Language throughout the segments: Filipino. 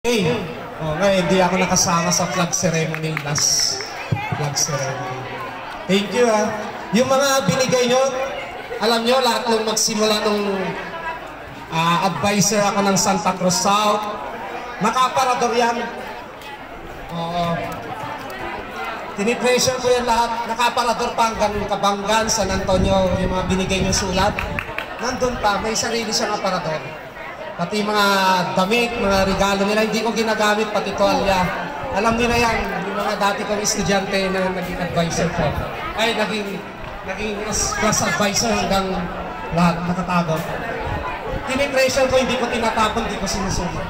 Hey, ngayon hindi ako nakasama sa flag ceremony, last flag ceremony. Thank you Yung mga binigay nyo, alam nyo, lahat nung magsimula nung advisor ako ng Santa Cruz South, nakaparador yan. Tinipressure ko yan lahat, nakaparador pa hanggang Kabanggan, San Antonio, yung mga binigay nyo sulat. Nandun pa, may sarili siyang aparador. Pati mga damit, mga regalo nila, hindi ko ginagamit, pati tuwalya. Alam nila yan, yung mga dati kong estudyante na naging advisor ko. Ay, naging class advisor hanggang lahat, nakatago. Tinipressure ko, hindi ko tinatapon, hindi ko sinusulit.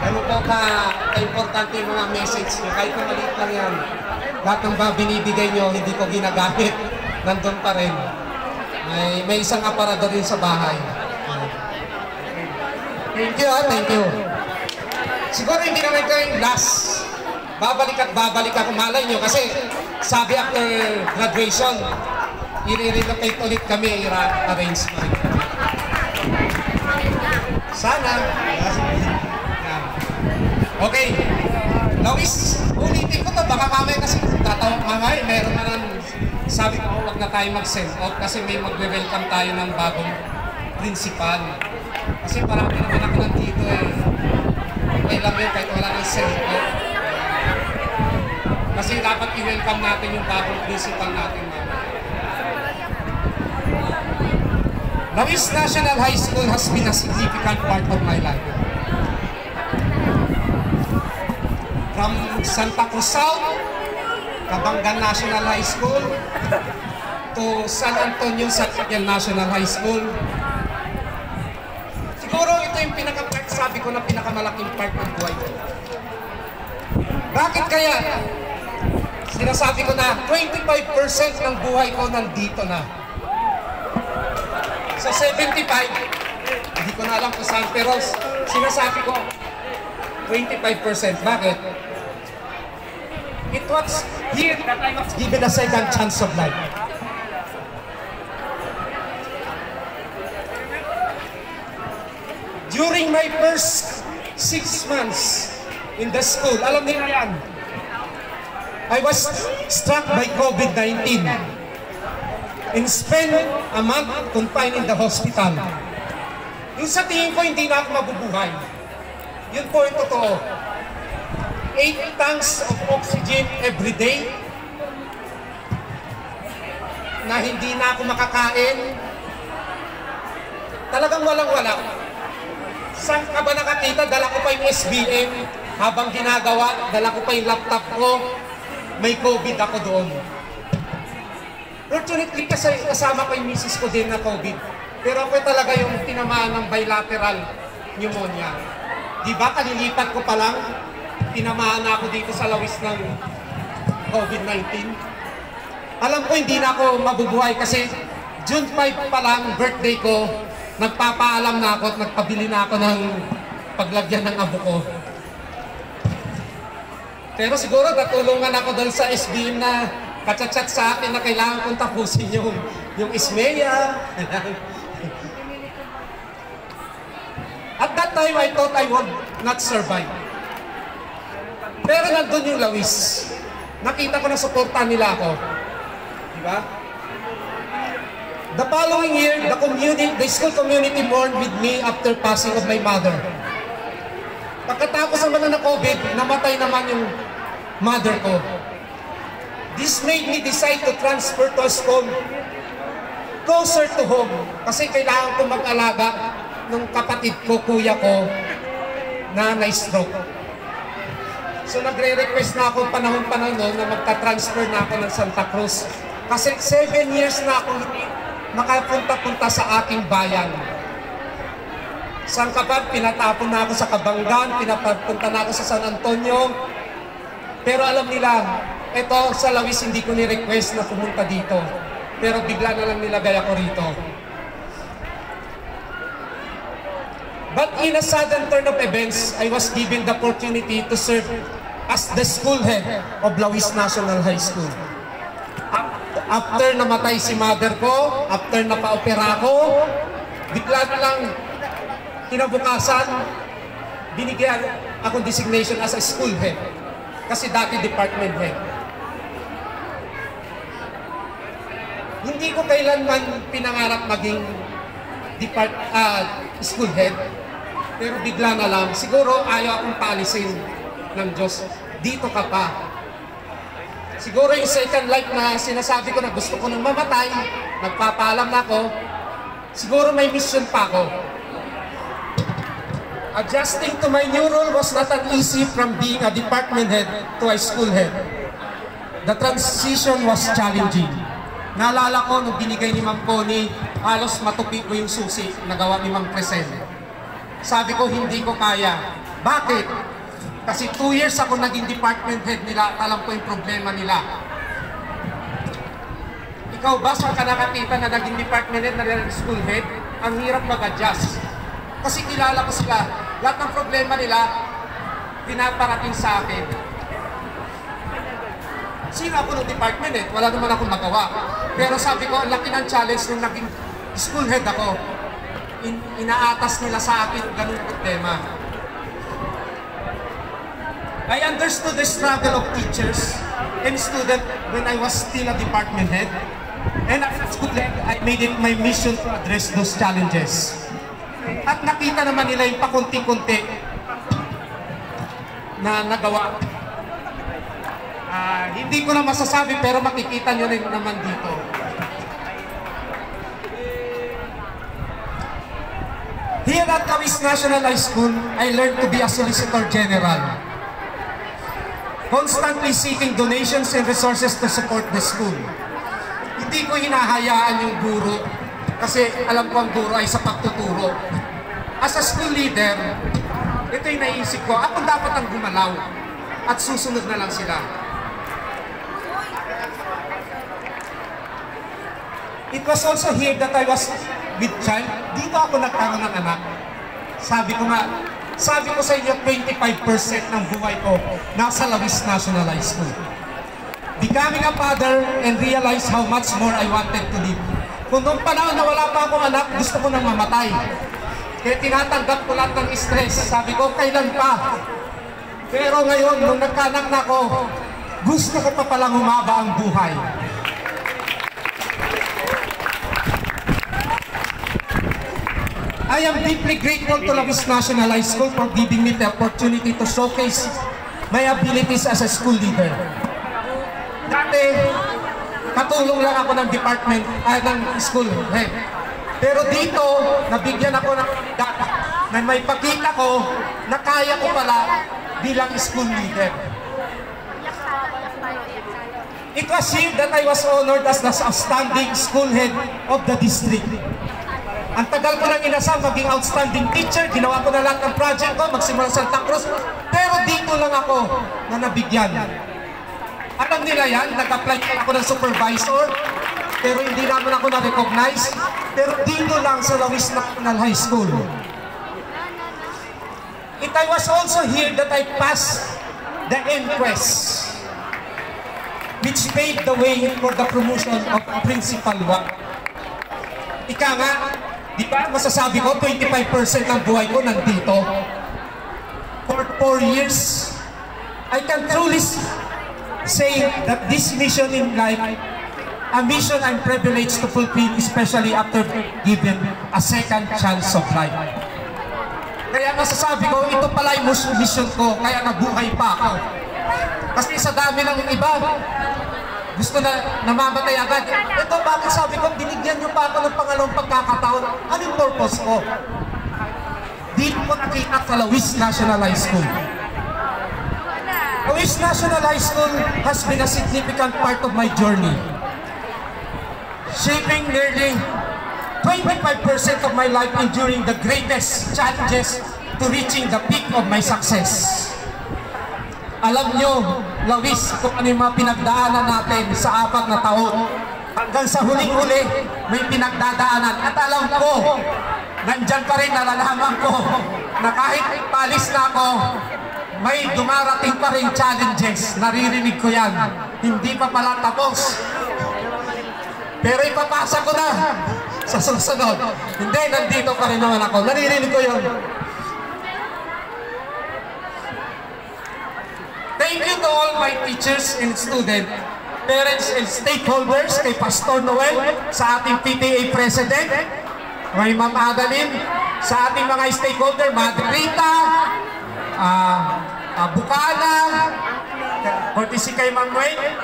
Ganun po ka-importante yung mga message nyo, kahit na maliit lang yan. Lahat ng binibigay nyo, hindi ko ginagamit, nandun pa rin. May isang aparador rin sa bahay. Thank you thank you. Siguro hindi naman ito yung last. Babalik ako, malay nyo. Kasi sabi after graduation, i-relocate ulit kami, i-arrange mo rin. Sana. Okay. Lawis, ulitin ko to. Baka mamaya kasi tatawag mamaya. Meron na lang. Sabi ko, huwag na tayo mag-send out kasi may magwe-welcome tayo ng bagong principal. Kasi marami naman ako nandito Okay lang yun kahit wala ng send out. Kasi dapat i-welcome natin yung bagong principal natin. Lawis National High School has been a significant part of my life. From Santa Cruz South, Kabanggan National High School, to San Antonio San National High School. Siguro ito yung sabi ko na pinakamalaking part ng buhay ko. Bakit kaya? Sinasabi ko na 25% ng buhay ko nandito na. Sa 75, hindi ko na alam kung saan, pero sinasabi ko 25%. Bakit? It was here that I was given a second chance of life. During my first 6 months in the school, alam niyo yan, I was struck by COVID-19 and spent a month confined in the hospital. Yung sa tingin ko, hindi na ako mabubuhay. Yun po yung totoo. 8 tanks of oxygen every day na hindi na ako makakain. Talagang walang-wala. Saan ka ba nakakita? Dala ko pa yung SBM. Habang ginagawa, dala ko pa yung laptop ko. May COVID ako doon. Fortunately, kasi kasama ko yung misis ko din na COVID. Pero ako talaga yung tinamaan ng bilateral pneumonia. Diba, kalilipat ko pa lang, tinamaan na ako dito sa lawis ng COVID-19. Alam ko hindi na ako mabubuhay kasi June 5 pa lang, birthday ko, nagpapaalam na ako at nagpabili na ako ng paglagyan ng abo ko. Pero siguro natulungan ako doon sa SBM na kachat-chat sa akin na kailangan kong tapusin yung ISMEA. At that time, I thought I would not survive. Pero nandun yung lawis. Nakita ko na suportahan nila ako. Diba? The following year, the school community mourned with me after passing of my mother. Pagkatapos naman ng COVID, namatay naman yung mother ko. This made me decide to transfer to a school closer to home. Kasi kailangan ko mag-alaga ng kapatid ko, kuya ko, na na-stroke. So nagre-request na ako panahon-panahon na magka-transfer na ako ng Santa Cruz. Kasi 7 years na ako hindi makapunta-punta sa aking bayan. Saan ka ba? Pinatapon na ako sa Kabanggan, pinapunta na ako sa San Antonio. Pero alam nila, ito sa lawis hindi ko ni-request na pumunta dito. Pero bigla na lang nilagay ako rito. But in a sudden turn of events, I was given the opportunity to serve as the school head of Lawis National High School. After namatay si mother ko, after napa-opera ko, bigla na lang kinabukasan, akong designation as a school head. Kasi dati department head. Hindi ko kailanman pinangarap maging school head. Pero bigla na lang, siguro ayaw akong paalisin ng Diyos. Dito ka pa. Siguro yung second life na sinasabi ko na gusto ko nang mamatay, nagpapaalam na ako, siguro may mission pa ako. Adjusting to my new role was not an easy from being a department head to a school head. The transition was challenging. Naalala ko nung binigay ni Ma'am Connie, halos matupi ko yung susi na gawa ni Ma'am Crescent. Sabi ko, hindi ko kaya. Bakit? Kasi 2 years ako naging department head nila, alam ko yung problema nila. Ikaw ba, saan ka nakakita na naging department head, na school head? Ang hirap mag-adjust. Kasi kilala ko sila. Lahat ng problema nila, pinaparating sa akin. Sino ako ng department head? Wala naman akong magawa. Pero sabi ko, ang laki ng challenge nung naging school head ako. Inaatas nila sa akin ganung problema. I understood the struggle of teachers and students when I was still a department head. And as a school head, I made it my mission to address those challenges. At nakita naman nila yung pakunti-kunti na nagawa. Hindi ko na masasabi pero makikita nyo rin naman dito. Here at Kawis National High School, I learned to be a Solicitor General. Constantly seeking donations and resources to support the school. Hindi ko hinahayaan yung guro kasi alam ko ang guro ay sa pagtuturo. As a school leader, ito yung naisip ko, ako dapat ang gumalaw at susunod na lang sila. It was also here that I was with child. Dito ako nagkaroon ng anak. Sabi ko sa inyo, 25% ng buhay ko nasa Lawis National High School. Becoming a father and realize how much more I wanted to live. Kung noong panahon na wala pa akong anak, gusto ko nang mamatay. Kaya tinatanggap ko lahat ng stress. Sabi ko, kailan pa? Pero ngayon, nung nagkaanak na ako, gusto ko pa palang humaba ang buhay. I am deeply grateful to Lawis National High School for giving me the opportunity to showcase my abilities as a school leader. Dati, katulong lang ako ng department, ng school head. Pero dito, nabigyan ako ng data na may pakita ko na kaya ko pala bilang school leader. It was here that I was honored as the outstanding school head of the district. Ang tagal ko lang inasal, maging outstanding teacher, ginawa ko na lahat ng project ko, magsimula sa Santa Cruz, pero dito lang ako na nabigyan. Alam nila yan, nag-apply ako ng supervisor, pero hindi naman ako na-recognize, pero dito lang sa Lawis National High School. I was also here that I passed the NQuest, which paved the way for the promotion of principal work. Ika nga, di ba masasabi ko, 25% ng buhay ko nandito. For 4 years, I can truly say that this mission in life, a mission I'm privileged to fulfill, especially after given a second chance of life. Kaya masasabi ko, ito pala yung mission ko, kaya nabuhay pa ako. Kasi sa dami ng iba, gusto na namamatay agad. Ito bakit sabi ko, binigyan nyo pa ako ng pangalawang pagkakataon. Anong purpose ko? Dito ko nakita sa Lawis National High School. Lawis National High School has been a significant part of my journey, shaping nearly 25% of my life enduring the greatest challenges to reaching the peak of my success. Alam nyo, Lawis, kung ano yung mga pinagdaanan natin sa 4 na taon. Hanggang sa huling-huli, may pinagdadaanan. At alam ko, nandyan pa rin, nalalaman ko, na kahit palis na ako, may dumarating pa rin challenges. Naririnig ko yan. Hindi pa pala tapos. Pero ipapasa ko na sa susunod. Hindi, nandito pa rin naman ako. Naririnig ko yun. Thank you to all my teachers and students, parents and stakeholders, kay Pastor Noel, sa ating PTA President, kay Ma'am Adeline, sa ating mga stakeholder, Madre Rita, Bukana, courtesy kay Ma'am Wayne,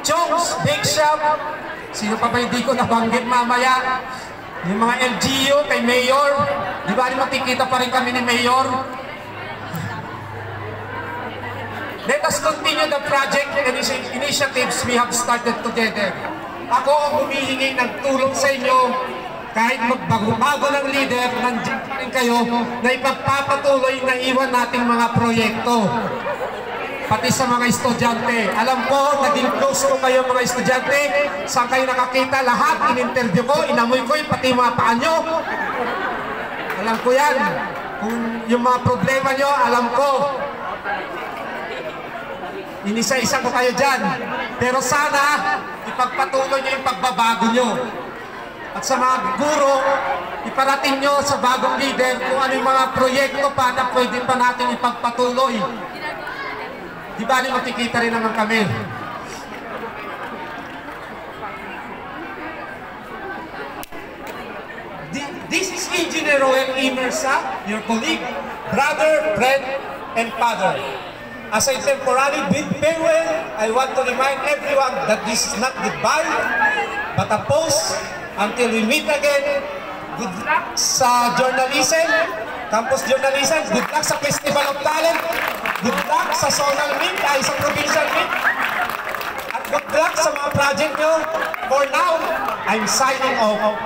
Chong's Bake Shop, sino pa ba hindi ko nabanggit mamaya, yung mga LGU, kay Mayor, di ba rin makikita pa rin kami ni Mayor? Let us continue the project and initiatives we have started together. Ako ang humihingi ng tulong sa inyo, kahit magbago ng leader, nandiyan pa rin kayo na ipagpapatuloy na iwan nating mga proyekto. Pati sa mga estudyante. Alam ko, naging close ko kayo mga estudyante. Saan kayo nakakita? Lahat, in-interview ko, inamoy ko yung pati mga paa nyo. Alam ko yan. Kung yung mga problema nyo, alam ko. Inisa-isa ko kayo dyan. Pero sana, ipagpatuloy nyo yung pagbabago nyo. At sa mga guro, iparating nyo sa bagong leader kung ano yung mga proyekto pa na pwede pa natin ipagpatuloy. Di ba rin makikita rin naman kami? This is Engineer Roel Imersa, your colleague, brother, friend, and father. As a temporary bid farewell, I want to remind everyone that this is not goodbye, but a pause until we meet again. Good luck sa journalism, campus journalism. Good luck sa Festival of Talent. Good luck sa zonal meet, sa provincial meet. At good luck sa mga project nyo. For now, I'm signing off.